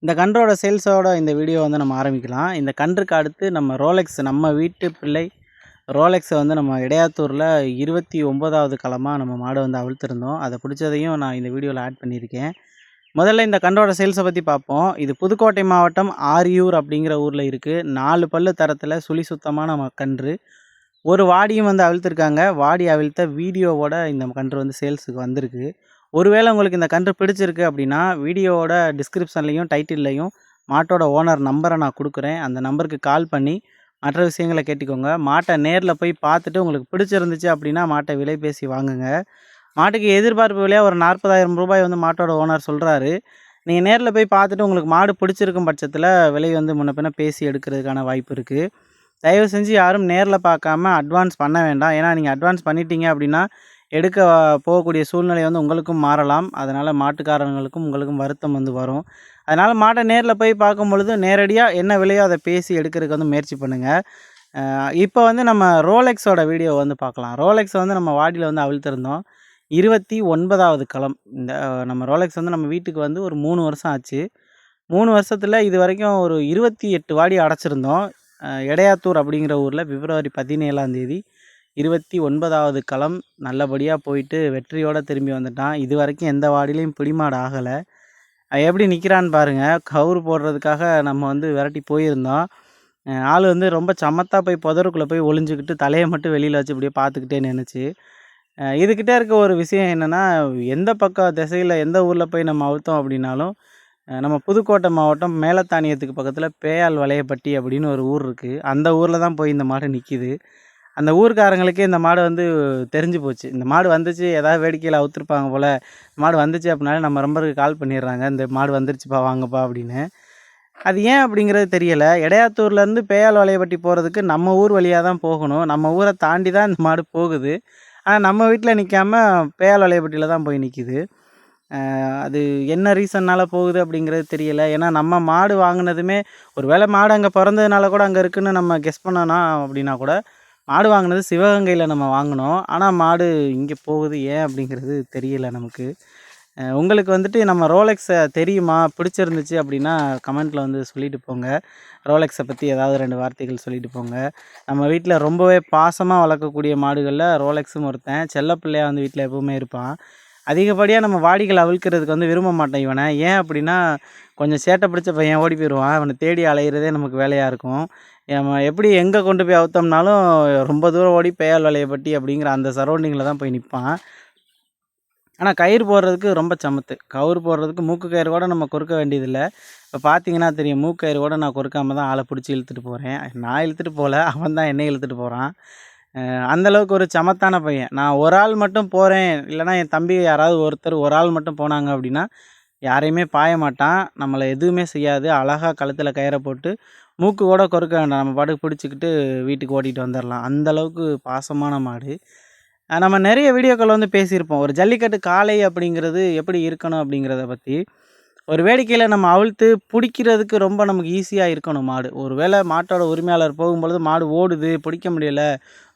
இந்த கன்றோட சேல்ஸோட இந்த வீடியோ வந்து நம்ம ஆரம்பிக்கலாம். இந்த கன்றுக்கு அடுத்து நம்ம ரோலெக்ஸ் நம்ம வீட்டு பிள்ளை ரோலெக்ஸை வந்து நம்ம இடையாத்தூரில் 29வது களமா நம்ம மாடு வந்து அவிழ்த்திருந்தோம். அதை பிடிச்சதையும் நான் இந்த வீடியோவில் ஆட் பண்ணியிருக்கேன். முதல்ல இந்த கன்றோட சேல்ஸை பற்றி பார்ப்போம். இது புதுக்கோட்டை மாவட்டம் ஆரியூர் அப்படிங்கிற ஊரில் இருக்குது. 4 பல்லு தரத்தில் சுழி சுத்தமான கன்று. ஒரு வாடியும் வந்து அவிழ்த்திருக்காங்க. வாடி அவிழ்த்த வீடியோவோட இந்த கன்று வந்து சேல்ஸுக்கு வந்திருக்கு. ஒருவேளை உங்களுக்கு இந்த கன்று பிடிச்சிருக்கு அப்படின்னா வீடியோவோட டிஸ்கிரிப்ஷன்லேயும் டைட்டில்லையும் மாட்டோட ஓனர் நம்பரை நான் கொடுக்குறேன். அந்த நம்பருக்கு கால் பண்ணி மற்ற விஷயங்களை கேட்டுக்கோங்க. மாட்டை நேரில் போய் பார்த்துட்டு உங்களுக்கு பிடிச்சிருந்துச்சு அப்படின்னா மாட்டை விலை பேசி வாங்குங்க. மாட்டுக்கு எதிர்பார்ப்பு விலையாக ஒரு 40,000 ரூபாய் வந்து மாட்டோட ஓனர் சொல்கிறாரு. நீங்கள் நேரில் போய் பார்த்துட்டு உங்களுக்கு மாடு பிடிச்சிருக்கும் பட்சத்தில் விலை வந்து முன்ன பின்ன பேசி எடுக்கிறதுக்கான வாய்ப்பு இருக்குது. தயவு செஞ்சு யாரும் நேரில் பார்க்காம அட்வான்ஸ் பண்ண வேண்டாம். ஏன்னா நீங்கள் அட்வான்ஸ் பண்ணிட்டீங்க அப்படின்னா எடுக்க போகக்கூடிய சூழ்நிலை வந்து உங்களுக்கும் மாறலாம். அதனால் மாட்டுக்காரங்களுக்கும் உங்களுக்கும் வருத்தம் வந்து வரும். அதனால் மாட்டை நேரில் போய் பார்க்கும் பொழுது நேரடியாக என்ன விலையோ அதை பேசி எடுக்கிறதுக்கு வந்து முயற்சி பண்ணுங்கள். இப்போ வந்து நம்ம ரோலெக்ஸோட வீடியோ வந்து பார்க்கலாம். ரோலெக்ஸ் வந்து நம்ம வாடியில் வந்து அவிழ்த்திருந்தோம். 29வது களம். இந்த நம்ம ரோலெக்ஸ் வந்து நம்ம வீட்டுக்கு வந்து ஒரு 3 வருஷம் ஆச்சு. 3 வருஷத்தில் இது வரைக்கும் ஒரு 28 வாடி அடைச்சிருந்தோம். எடையாத்தூர் அப்படிங்கிற ஊரில் பிப்ரவரி 17ஆம் தேதி 29வது களம் நல்லபடியாக போயிட்டு வெற்றியோடு திரும்பி வந்துட்டான். இது வரைக்கும் எந்த வாடிலையும் பிடிமாடு ஆகலை. எப்படி நிற்கிறான்னு பாருங்கள். கவுரு போடுறதுக்காக நம்ம வந்து விரட்டி போயிருந்தோம். ஆள் வந்து ரொம்ப சமத்தாக போய் புதருக்குள்ளே போய் ஒளிஞ்சிக்கிட்டு தலையை மட்டும் வெளியில் வச்சு இப்படியே பார்த்துக்கிட்டே நின்றுச்சு. இதுக்கிட்டே இருக்க ஒரு விஷயம் என்னென்னா, எந்த பக்கம் திசையில் எந்த ஊரில் போய் நம்ம அவுத்தோம் அப்படின்னாலும் நம்ம புதுக்கோட்டை மாவட்டம் மேலத்தானியத்துக்கு பக்கத்தில் பேயால் வளையப்பட்டி அப்படின்னு ஒரு ஊர் இருக்குது. அந்த ஊரில் தான் போய் இந்த மாடு நிற்கிது. அந்த ஊர்க்காரங்களுக்கே இந்த மாடு வந்து தெரிஞ்சு போச்சு. இந்த மாடு வந்துச்சு, ஏதாவது வேடிக்கையில் அவுத்துருப்பாங்க போல். மாடு வந்துச்சு அப்படின்னாலே நம்ம நம்பருக்கு கால் பண்ணிடுறாங்க, இந்த மாடு வந்துருச்சுப்பா வாங்கப்பா அப்படின்னு. அது ஏன் அப்படிங்கிறது தெரியலை. எடையாத்தூர்லேருந்து பேயால் வளையப்பட்டி போகிறதுக்கு நம்ம ஊர் வழியாக தான் போகணும். நம்ம ஊரை தாண்டி தான் இந்த மாடு போகுது. ஆனால் நம்ம வீட்டில் நிற்காம பேயால் வளையப்பட்டியில் தான் போய் நிற்கிது. அது என்ன ரீசன்னால் போகுது அப்படிங்கிறது தெரியலை. ஏன்னா நம்ம மாடு வாங்கினதுமே ஒரு வேளை மாடு அங்கே பிறந்ததுனால கூட அங்கே இருக்குதுன்னு நம்ம கெஸ் பண்ணோன்னா அப்படின்னா கூட, மாடு வாங்கினது சிவகங்கையில் நம்ம வாங்கினோம். ஆனால் மாடு இங்கே போகுது ஏன் அப்படிங்கிறது தெரியலை நமக்கு. உங்களுக்கு வந்துட்டு நம்ம ரோலெக்ஸை தெரியுமா, பிடிச்சிருந்துச்சு அப்படின்னா கமெண்ட்டில் வந்து சொல்லிட்டு போங்க. ரோலெக்ஸை பற்றி ஏதாவது 2 வார்த்தைகள் சொல்லிட்டு போங்க. நம்ம வீட்டில் ரொம்பவே பாசமாக வளர்க்கக்கூடிய மாடுகளில் ரோலெக்ஸும் ஒருத்தன். செல்லப்பிள்ளையாக வந்து வீட்டில் எப்போவுமே இருப்பான். அதிகப்படியாக நம்ம வாடிகள் அவிழ்க்கிறதுக்கு வந்து விரும்ப மாட்டேன் இவனை. ஏன் அப்படின்னா, கொஞ்சம் சேட்டை பிடிச்ச பையன் ஓடி போயிடுவான். அவனை தேடி அலையிறதே நமக்கு வேலையாக இருக்கும். நம்ம எப்படி எங்கே கொண்டு போய் அவுத்தோம்னாலும் ரொம்ப தூரம் ஓடி பேயால் வளையப்பட்டி அப்படிங்கிற அந்த சரௌண்டிங்கில் தான் போய் நிற்பான். ஆனால் கயிறு போடுறதுக்கு ரொம்ப சமத்து. கயிறு போடுறதுக்கு மூக்கு கயிறு கூட நம்ம கொறுக்க வேண்டியதில்லை. இப்போ பார்த்தீங்கன்னா தெரியும், மூக்கு கயிறு கூட நான் கொறுக்காமல் தான் ஆளை பிடிச்சி இழுத்துட்டு போகிறேன். நான் இழுத்துட்டு போகல, அவன் தான் என்னை இழுத்துட்டு போகிறான். அந்தளவுக்கு ஒரு சமத்தான பையன். நான் ஒரு ஆள் மட்டும் போகிறேன், இல்லைனா என் தம்பி யாராவது ஒரு ஆள் மட்டும் போனாங்க அப்படின்னா யாரையுமே பாய மாட்டான். நம்மளை எதுவுமே செய்யாது. அழகாக கழுத்தில் கயிறை போட்டு மூக்கு கூட கொறுக்க வேண்டாம், நம்ம பாட்டுக்கு பிடிச்சிக்கிட்டு வீட்டுக்கு ஓட்டிகிட்டு வந்துடலாம். அந்தளவுக்கு பாசமான மாடு. நம்ம நிறைய வீடியோக்கள் வந்து பேசியிருப்போம். ஒரு ஜல்லிக்கட்டு காளை அப்படிங்கிறது எப்படி இருக்கணும் அப்படிங்கிறத பற்றி. ஒரு வேடிக்கையில் நம்ம அவிழ்த்து பிடிக்கிறதுக்கு ரொம்ப நமக்கு ஈஸியாக இருக்கணும் மாடு. ஒரு வேளை மாட்டோட உரிமையாளர் போகும்பொழுது மாடு ஓடுது, பிடிக்க முடியல,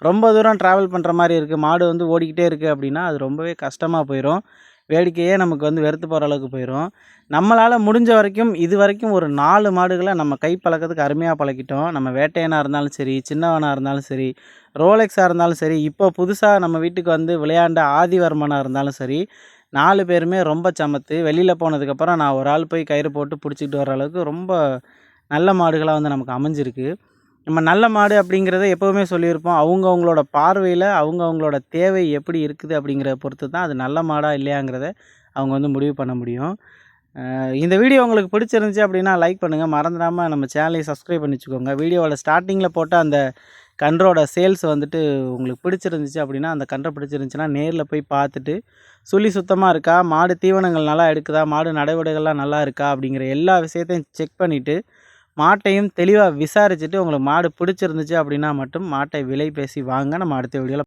ரொம்ப தூரம் ட்ராவல் பண்ணுற மாதிரி இருக்குது, மாடு வந்து ஓடிக்கிட்டே இருக்குது அப்படின்னா அது ரொம்பவே கஷ்டமாக போயிடும். வேடிக்கையே நமக்கு வந்து வெறுத்து போகிற அளவுக்கு போயிடும். நம்மளால் முடிஞ்ச வரைக்கும் இது வரைக்கும் ஒரு 4 மாடுகளை நம்ம கை பழக்கத்துக்கு அருமையாக பழக்கிட்டோம். நம்ம வேட்டையனாக இருந்தாலும் சரி, சின்னவனாக இருந்தாலும் சரி, ரோலெக்ஸாக இருந்தாலும் சரி, இப்போ புதுசாக நம்ம வீட்டுக்கு வந்து விளையாண்ட ஆதிவர்மனாக இருந்தாலும் சரி, 4 பேருமே ரொம்ப சமத்து. வெளியில் போனதுக்கப்புறம் நான் ஒரு ஆள் போய் கயிறு போட்டு பிடிச்சிக்கிட்டு வர அளவுக்கு ரொம்ப நல்ல மாடுகளாக வந்து நமக்கு அமைஞ்சிருக்கு. நம்ம நல்ல மாடு அப்படிங்கிறத எப்போவுமே சொல்லியிருப்போம். அவங்கவுங்களோட பார்வையில் அவங்கவுங்களோட தேவை எப்படி இருக்குது அப்படிங்கிறத பொறுத்து தான் அது நல்ல மாடா இல்லையாங்கிறத அவங்க வந்து முடிவு பண்ண முடியும். இந்த வீடியோ உங்களுக்கு பிடிச்சிருந்துச்சி அப்படின்னா லைக் பண்ணுங்கள். மறந்துடாமல் நம்ம சேனலையும் சப்ஸ்கிரைப் பண்ணி வச்சுக்கோங்க. வீடியோவோட ஸ்டார்டிங்கில் போட்ட அந்த கன்றோட சேல்ஸ் வந்துட்டு உங்களுக்கு பிடிச்சிருந்துச்சு அப்படின்னா, அந்த கன்றை பிடிச்சிருந்துச்சின்னா நேரில் போய் பார்த்துட்டு சுழி சுத்தமாக இருக்கா, மாடு தீவனங்கள் நல்லா எடுக்குதா, மாடு நடவடிக்கைகள்லாம் நல்லா இருக்கா அப்படிங்கிற எல்லா விஷயத்தையும் செக் பண்ணிவிட்டு மாட்டையும் தெளிவாக விசாரிச்சுட்டு உங்களுக்கு மாடு பிடிச்சிருந்துச்சு அப்படின்னா மட்டும் மாட்டை விலை பேசி வாங்க. நம்ம அடுத்த வீடியோவில்